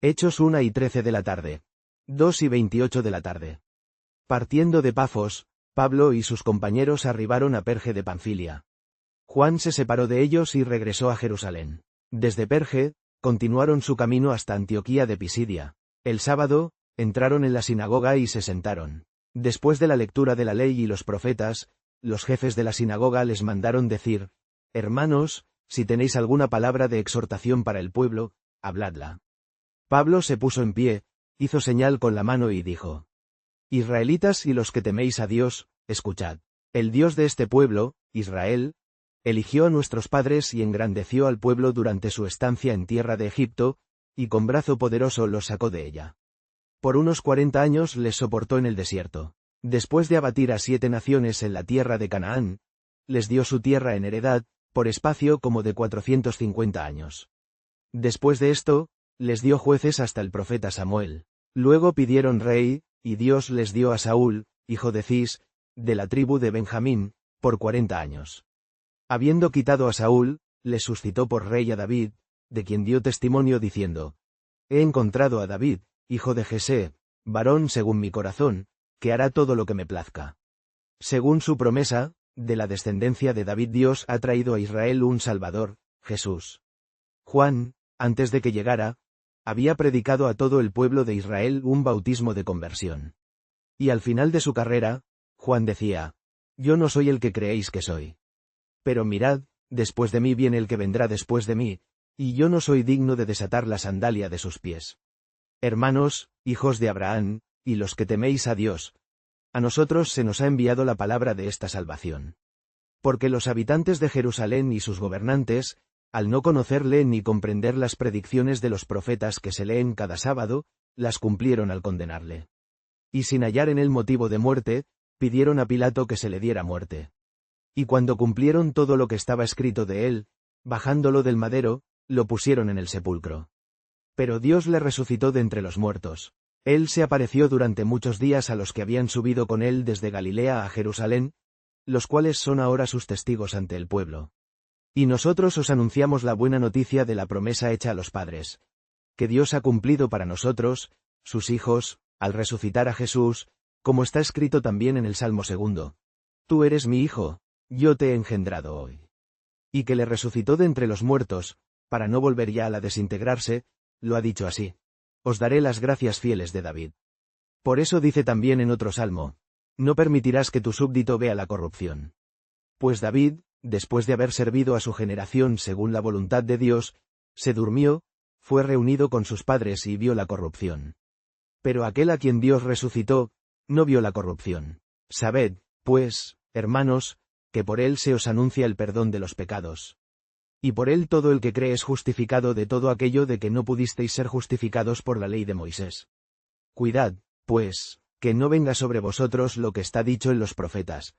Hechos 1:13 de la tarde. 2:28 de la tarde. Partiendo de Pafos, Pablo y sus compañeros arribaron a Perge de Panfilia. Juan se separó de ellos y regresó a Jerusalén. Desde Perge, continuaron su camino hasta Antioquía de Pisidia. El sábado, entraron en la sinagoga y se sentaron. Después de la lectura de la ley y los profetas, los jefes de la sinagoga les mandaron decir: Hermanos, si tenéis alguna palabra de exhortación para el pueblo, habladla. Pablo se puso en pie, hizo señal con la mano y dijo: Israelitas y los que teméis a Dios, escuchad. El Dios de este pueblo, Israel, eligió a nuestros padres y engrandeció al pueblo durante su estancia en tierra de Egipto, y con brazo poderoso los sacó de ella. Por unos 40 años les soportó en el desierto. Después de abatir a 7 naciones en la tierra de Canaán, les dio su tierra en heredad, por espacio como de 450 años. Después de esto, les dio jueces hasta el profeta Samuel. Luego pidieron rey, y Dios les dio a Saúl, hijo de Cis, de la tribu de Benjamín, por 40 años. Habiendo quitado a Saúl, les suscitó por rey a David, de quien dio testimonio diciendo: He encontrado a David, hijo de Jesé, varón según mi corazón, que hará todo lo que me plazca. Según su promesa, de la descendencia de David Dios ha traído a Israel un Salvador, Jesús. Juan, antes de que llegara, había predicado a todo el pueblo de Israel un bautismo de conversión. Y al final de su carrera, Juan decía: Yo no soy el que creéis que soy. Pero mirad, después de mí viene el que vendrá después de mí, y yo no soy digno de desatar la sandalia de sus pies. Hermanos, hijos de Abraham, y los que teméis a Dios, a nosotros se nos ha enviado la palabra de esta salvación. Porque los habitantes de Jerusalén y sus gobernantes, al no conocerle ni comprender las predicciones de los profetas que se leen cada sábado, las cumplieron al condenarle. Y sin hallar en él motivo de muerte, pidieron a Pilato que se le diera muerte. Y cuando cumplieron todo lo que estaba escrito de él, bajándolo del madero, lo pusieron en el sepulcro. Pero Dios le resucitó de entre los muertos. Él se apareció durante muchos días a los que habían subido con él desde Galilea a Jerusalén, los cuales son ahora sus testigos ante el pueblo. Y nosotros os anunciamos la buena noticia de la promesa hecha a los padres, que Dios ha cumplido para nosotros, sus hijos, al resucitar a Jesús, como está escrito también en el Salmo 2. Tú eres mi hijo, yo te he engendrado hoy. Y que le resucitó de entre los muertos, para no volver ya a la desintegrarse, lo ha dicho así: Os daré las gracias fieles de David. Por eso dice también en otro salmo: No permitirás que tu súbdito vea la corrupción. Pues David, después de haber servido a su generación según la voluntad de Dios, se durmió, fue reunido con sus padres y vio la corrupción. Pero aquel a quien Dios resucitó, no vio la corrupción. Sabed, pues, hermanos, que por él se os anuncia el perdón de los pecados. Y por él todo el que cree es justificado de todo aquello de que no pudisteis ser justificados por la ley de Moisés. Cuidad, pues, que no venga sobre vosotros lo que está dicho en los profetas.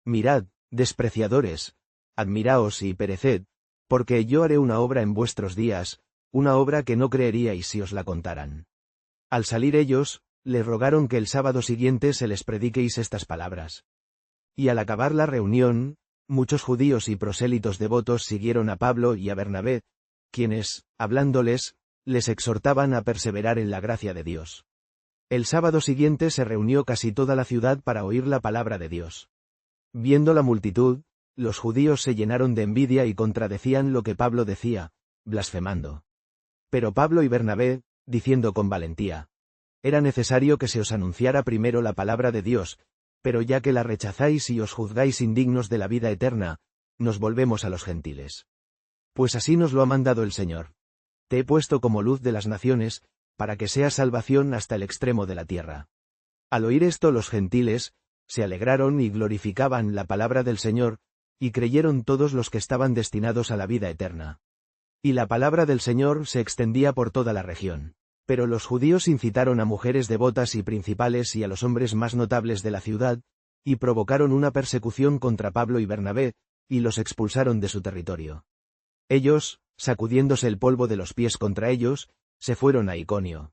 Mirad, despreciadores, admiraos y pereced, porque yo haré una obra en vuestros días, una obra que no creeríais si os la contaran. Al salir ellos, le rogaron que el sábado siguiente se les prediquéis estas palabras. Y al acabar la reunión, muchos judíos y prosélitos devotos siguieron a Pablo y a Bernabé, quienes, hablándoles, les exhortaban a perseverar en la gracia de Dios. El sábado siguiente se reunió casi toda la ciudad para oír la palabra de Dios. Viendo la multitud, los judíos se llenaron de envidia y contradecían lo que Pablo decía, blasfemando. Pero Pablo y Bernabé, diciendo con valentía: Era necesario que se os anunciara primero la palabra de Dios, pero ya que la rechazáis y os juzgáis indignos de la vida eterna, nos volvemos a los gentiles. Pues así nos lo ha mandado el Señor. Te he puesto como luz de las naciones, para que seas salvación hasta el extremo de la tierra. Al oír esto los gentiles, se alegraron y glorificaban la palabra del Señor, y creyeron todos los que estaban destinados a la vida eterna. Y la palabra del Señor se extendía por toda la región. Pero los judíos incitaron a mujeres devotas y principales y a los hombres más notables de la ciudad, y provocaron una persecución contra Pablo y Bernabé, y los expulsaron de su territorio. Ellos, sacudiéndose el polvo de los pies contra ellos, se fueron a Iconio.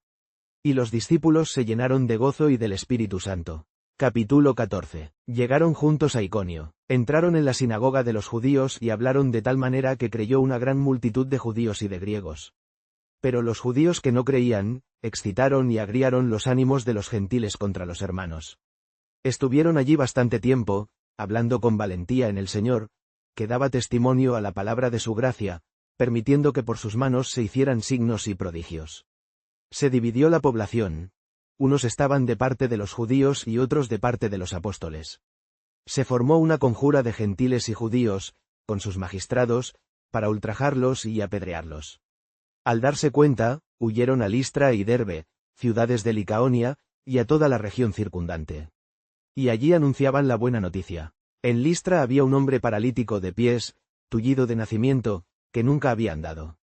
Y los discípulos se llenaron de gozo y del Espíritu Santo. Capítulo 14. Llegaron juntos a Iconio, entraron en la sinagoga de los judíos y hablaron de tal manera que creyó una gran multitud de judíos y de griegos. Pero los judíos que no creían, excitaron y agriaron los ánimos de los gentiles contra los hermanos. Estuvieron allí bastante tiempo, hablando con valentía en el Señor, que daba testimonio a la palabra de su gracia, permitiendo que por sus manos se hicieran signos y prodigios. Se dividió la población. Unos estaban de parte de los judíos y otros de parte de los apóstoles. Se formó una conjura de gentiles y judíos, con sus magistrados, para ultrajarlos y apedrearlos. Al darse cuenta, huyeron a Listra y Derbe, ciudades de Licaonia, y a toda la región circundante. Y allí anunciaban la buena noticia. En Listra había un hombre paralítico de pies, tullido de nacimiento, que nunca había andado.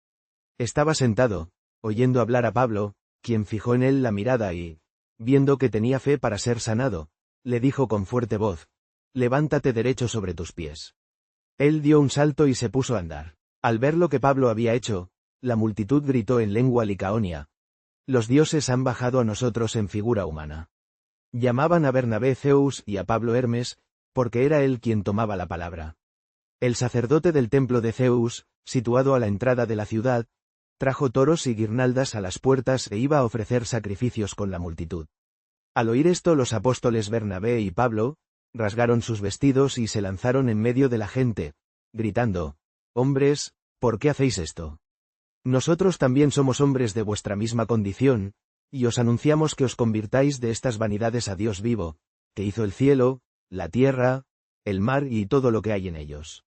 Estaba sentado, oyendo hablar a Pablo, quien fijó en él la mirada y, viendo que tenía fe para ser sanado, le dijo con fuerte voz: «Levántate derecho sobre tus pies». Él dio un salto y se puso a andar. Al ver lo que Pablo había hecho, la multitud gritó en lengua licaonia: «Los dioses han bajado a nosotros en figura humana». Llamaban a Bernabé Zeus y a Pablo Hermes, porque era él quien tomaba la palabra. El sacerdote del templo de Zeus, situado a la entrada de la ciudad, trajo toros y guirnaldas a las puertas e iba a ofrecer sacrificios con la multitud. Al oír esto, los apóstoles Bernabé y Pablo rasgaron sus vestidos y se lanzaron en medio de la gente, gritando: «Hombres, ¿por qué hacéis esto? Nosotros también somos hombres de vuestra misma condición, y os anunciamos que os convirtáis de estas vanidades a Dios vivo, que hizo el cielo, la tierra, el mar y todo lo que hay en ellos.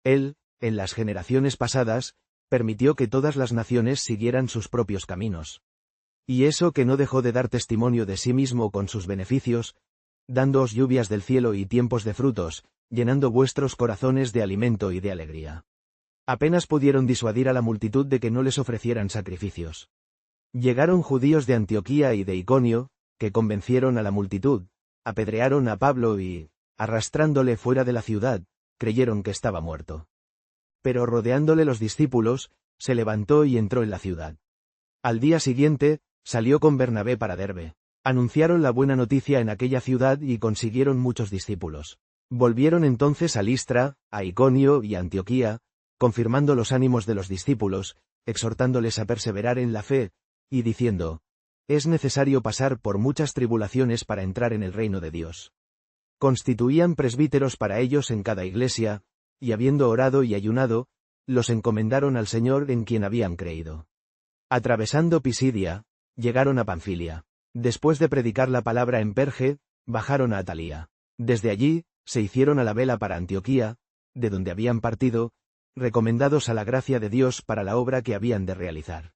Él, en las generaciones pasadas, permitió que todas las naciones siguieran sus propios caminos. Y eso que no dejó de dar testimonio de sí mismo con sus beneficios, dándoos lluvias del cielo y tiempos de frutos, llenando vuestros corazones de alimento y de alegría». Apenas pudieron disuadir a la multitud de que no les ofrecieran sacrificios. Llegaron judíos de Antioquía y de Iconio, que convencieron a la multitud, apedrearon a Pablo y, arrastrándole fuera de la ciudad, creyeron que estaba muerto. Pero rodeándole los discípulos, se levantó y entró en la ciudad. Al día siguiente, salió con Bernabé para Derbe. Anunciaron la buena noticia en aquella ciudad y consiguieron muchos discípulos. Volvieron entonces a Listra, a Iconio y a Antioquía, confirmando los ánimos de los discípulos, exhortándoles a perseverar en la fe, y diciendo: «Es necesario pasar por muchas tribulaciones para entrar en el reino de Dios». Constituían presbíteros para ellos en cada iglesia, y habiendo orado y ayunado, los encomendaron al Señor en quien habían creído. Atravesando Pisidia, llegaron a Panfilia. Después de predicar la palabra en Perge, bajaron a Atalía. Desde allí, se hicieron a la vela para Antioquía, de donde habían partido, recomendados a la gracia de Dios para la obra que habían de realizar.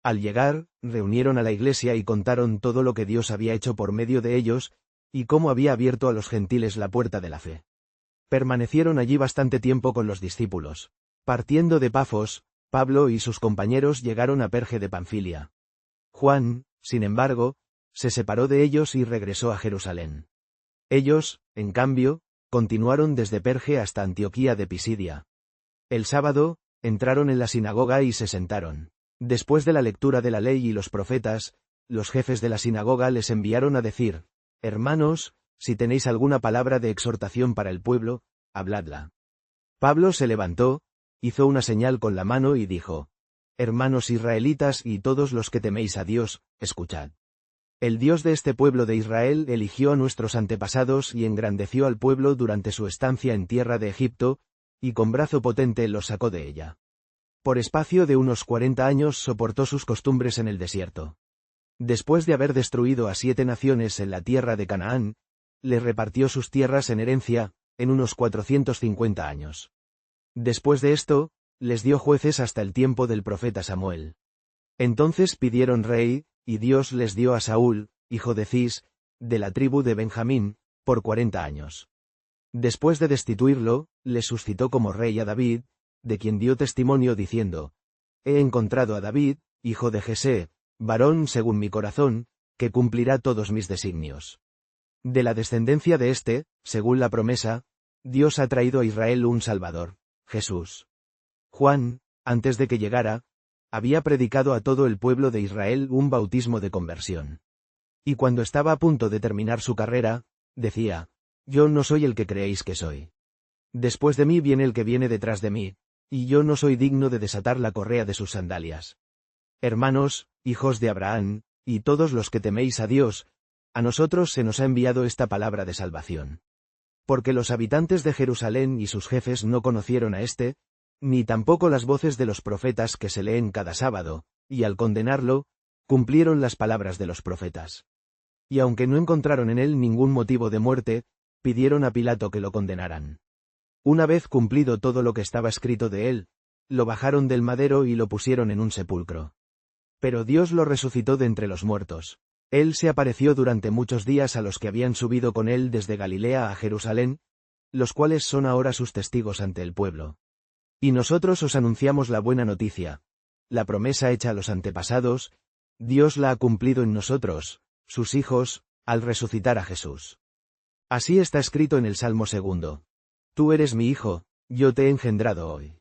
Al llegar, reunieron a la iglesia y contaron todo lo que Dios había hecho por medio de ellos, y cómo había abierto a los gentiles la puerta de la fe. Permanecieron allí bastante tiempo con los discípulos. Partiendo de Pafos, Pablo y sus compañeros llegaron a Perge de Panfilia. Juan, sin embargo, se separó de ellos y regresó a Jerusalén. Ellos, en cambio, continuaron desde Perge hasta Antioquía de Pisidia. El sábado, entraron en la sinagoga y se sentaron. Después de la lectura de la ley y los profetas, los jefes de la sinagoga les enviaron a decir: «Hermanos, si tenéis alguna palabra de exhortación para el pueblo, habladla». Pablo se levantó, hizo una señal con la mano y dijo: «Hermanos israelitas y todos los que teméis a Dios, escuchad. El Dios de este pueblo de Israel eligió a nuestros antepasados y engrandeció al pueblo durante su estancia en tierra de Egipto, y con brazo potente los sacó de ella. Por espacio de unos 40 años soportó sus costumbres en el desierto. Después de haber destruido a 7 naciones en la tierra de Canaán, les repartió sus tierras en herencia, en unos 450 años. Después de esto, les dio jueces hasta el tiempo del profeta Samuel. Entonces pidieron rey, y Dios les dio a Saúl, hijo de Cis, de la tribu de Benjamín, por 40 años. Después de destituirlo, le suscitó como rey a David, de quien dio testimonio diciendo: «He encontrado a David, hijo de Jesé, varón según mi corazón, que cumplirá todos mis designios». De la descendencia de éste, según la promesa, Dios ha traído a Israel un Salvador, Jesús. Juan, antes de que llegara, había predicado a todo el pueblo de Israel un bautismo de conversión. Y cuando estaba a punto de terminar su carrera, decía: «Yo no soy el que creéis que soy. Después de mí viene el que viene detrás de mí, y yo no soy digno de desatar la correa de sus sandalias». Hermanos, hijos de Abraham, y todos los que teméis a Dios, a nosotros se nos ha enviado esta palabra de salvación. Porque los habitantes de Jerusalén y sus jefes no conocieron a éste, ni tampoco las voces de los profetas que se leen cada sábado, y al condenarlo, cumplieron las palabras de los profetas. Y aunque no encontraron en él ningún motivo de muerte, pidieron a Pilato que lo condenaran. Una vez cumplido todo lo que estaba escrito de él, lo bajaron del madero y lo pusieron en un sepulcro. Pero Dios lo resucitó de entre los muertos. Él se apareció durante muchos días a los que habían subido con él desde Galilea a Jerusalén, los cuales son ahora sus testigos ante el pueblo. Y nosotros os anunciamos la buena noticia. La promesa hecha a los antepasados, Dios la ha cumplido en nosotros, sus hijos, al resucitar a Jesús. Así está escrito en el Salmo 2. Tú eres mi hijo, yo te he engendrado hoy.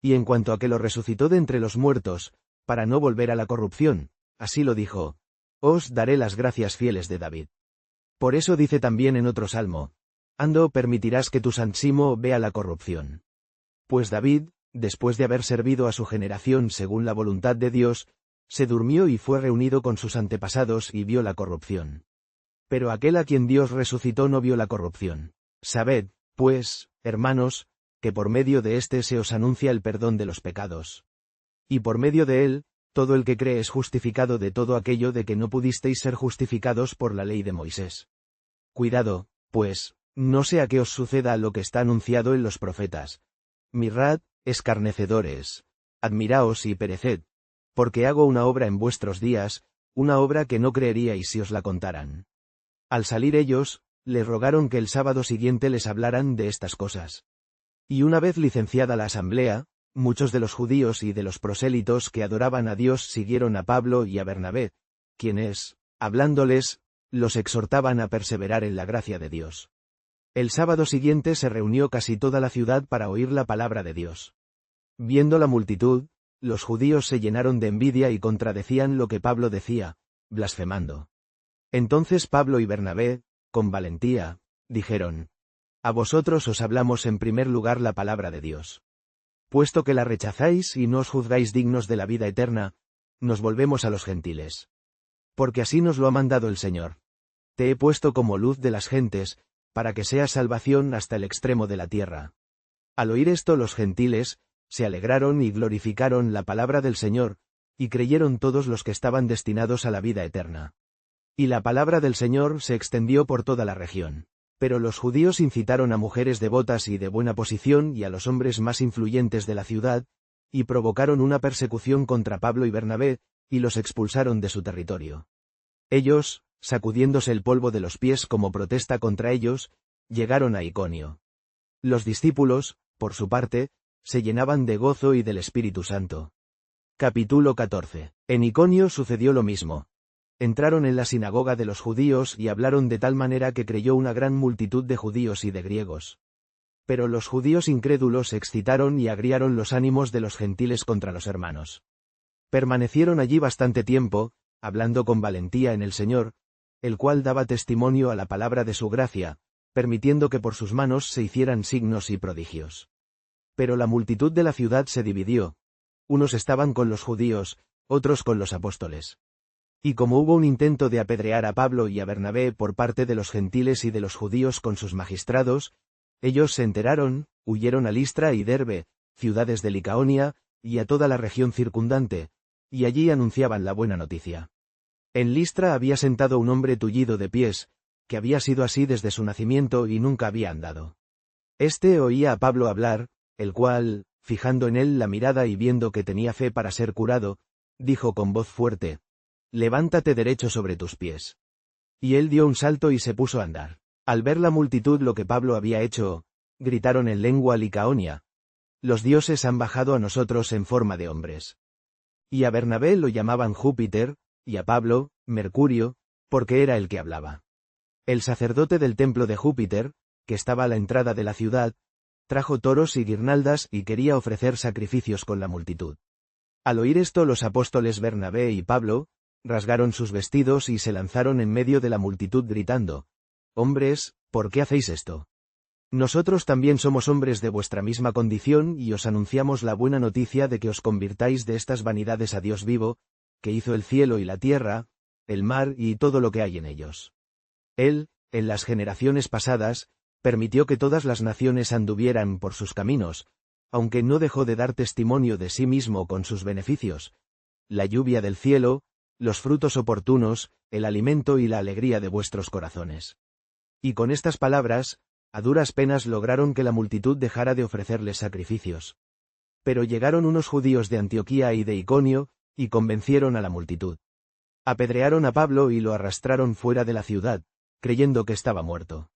Y en cuanto a que lo resucitó de entre los muertos, para no volver a la corrupción, así lo dijo: os daré las gracias fieles de David. Por eso dice también en otro salmo: ando permitirás que tu Santísimo vea la corrupción. Pues David, después de haber servido a su generación según la voluntad de Dios, se durmió y fue reunido con sus antepasados y vio la corrupción. Pero aquel a quien Dios resucitó no vio la corrupción. Sabed, pues, hermanos, que por medio de éste se os anuncia el perdón de los pecados. Y por medio de él, todo el que cree es justificado de todo aquello de que no pudisteis ser justificados por la ley de Moisés. Cuidado, pues, no sea que os suceda lo que está anunciado en los profetas. Mirad, escarnecedores, admiraos y pereced, porque hago una obra en vuestros días, una obra que no creeríais si os la contaran. Al salir ellos, les rogaron que el sábado siguiente les hablaran de estas cosas. Y una vez licenciada la asamblea, muchos de los judíos y de los prosélitos que adoraban a Dios siguieron a Pablo y a Bernabé, quienes, hablándoles, los exhortaban a perseverar en la gracia de Dios. El sábado siguiente se reunió casi toda la ciudad para oír la palabra de Dios. Viendo la multitud, los judíos se llenaron de envidia y contradecían lo que Pablo decía, blasfemando. Entonces Pablo y Bernabé, con valentía, dijeron: a vosotros os hablamos en primer lugar la palabra de Dios. Puesto que la rechazáis y no os juzgáis dignos de la vida eterna, nos volvemos a los gentiles. Porque así nos lo ha mandado el Señor. Te he puesto como luz de las gentes, para que seas salvación hasta el extremo de la tierra. Al oír esto los gentiles, se alegraron y glorificaron la palabra del Señor, y creyeron todos los que estaban destinados a la vida eterna. Y la palabra del Señor se extendió por toda la región. Pero los judíos incitaron a mujeres devotas y de buena posición y a los hombres más influyentes de la ciudad, y provocaron una persecución contra Pablo y Bernabé, y los expulsaron de su territorio. Ellos, sacudiéndose el polvo de los pies como protesta contra ellos, llegaron a Iconio. Los discípulos, por su parte, se llenaban de gozo y del Espíritu Santo. Capítulo 14. En Iconio sucedió lo mismo. Entraron en la sinagoga de los judíos y hablaron de tal manera que creyó una gran multitud de judíos y de griegos. Pero los judíos incrédulos excitaron y agriaron los ánimos de los gentiles contra los hermanos. Permanecieron allí bastante tiempo, hablando con valentía en el Señor, el cual daba testimonio a la palabra de su gracia, permitiendo que por sus manos se hicieran signos y prodigios. Pero la multitud de la ciudad se dividió. Unos estaban con los judíos, otros con los apóstoles. Y como hubo un intento de apedrear a Pablo y a Bernabé por parte de los gentiles y de los judíos con sus magistrados, ellos se enteraron, huyeron a Listra y Derbe, ciudades de Licaonia, y a toda la región circundante, y allí anunciaban la buena noticia. En Listra había sentado un hombre tullido de pies, que había sido así desde su nacimiento y nunca había andado. Este oía a Pablo hablar, el cual, fijando en él la mirada y viendo que tenía fe para ser curado, dijo con voz fuerte: levántate derecho sobre tus pies. Y él dio un salto y se puso a andar. Al ver la multitud lo que Pablo había hecho, gritaron en lengua licaonia: los dioses han bajado a nosotros en forma de hombres. Y a Bernabé lo llamaban Júpiter, y a Pablo, Mercurio, porque era el que hablaba. El sacerdote del templo de Júpiter, que estaba a la entrada de la ciudad, trajo toros y guirnaldas y quería ofrecer sacrificios con la multitud. Al oír esto los apóstoles Bernabé y Pablo, rasgaron sus vestidos y se lanzaron en medio de la multitud gritando: hombres, ¿por qué hacéis esto? Nosotros también somos hombres de vuestra misma condición y os anunciamos la buena noticia de que os convirtáis de estas vanidades a Dios vivo, que hizo el cielo y la tierra, el mar y todo lo que hay en ellos. Él, en las generaciones pasadas, permitió que todas las naciones anduvieran por sus caminos, aunque no dejó de dar testimonio de sí mismo con sus beneficios, la lluvia del cielo, los frutos oportunos, el alimento y la alegría de vuestros corazones. Y con estas palabras, a duras penas lograron que la multitud dejara de ofrecerles sacrificios. Pero llegaron unos judíos de Antioquía y de Iconio, y convencieron a la multitud. Apedrearon a Pablo y lo arrastraron fuera de la ciudad, creyendo que estaba muerto.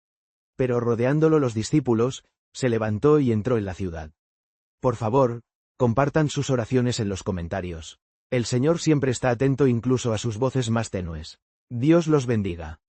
Pero rodeándolo los discípulos, se levantó y entró en la ciudad. Por favor, compartan sus oraciones en los comentarios. El Señor siempre está atento incluso a sus voces más tenues. Dios los bendiga.